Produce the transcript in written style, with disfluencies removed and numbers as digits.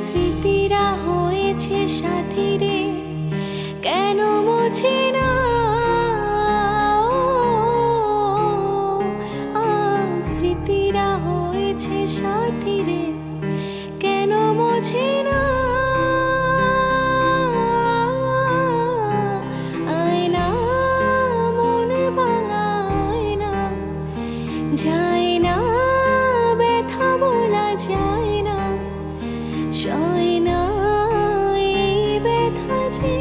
স্মৃতিরা হয়েছে সাথী রে, কেন মুছে না স্মৃতিরা হয়েছে সাথী রে, কেন মুছে না আয়না মন ভাঙা আয়না, যায় না ব্যথা বলা যায় না, সয় না এই ব্যথা যে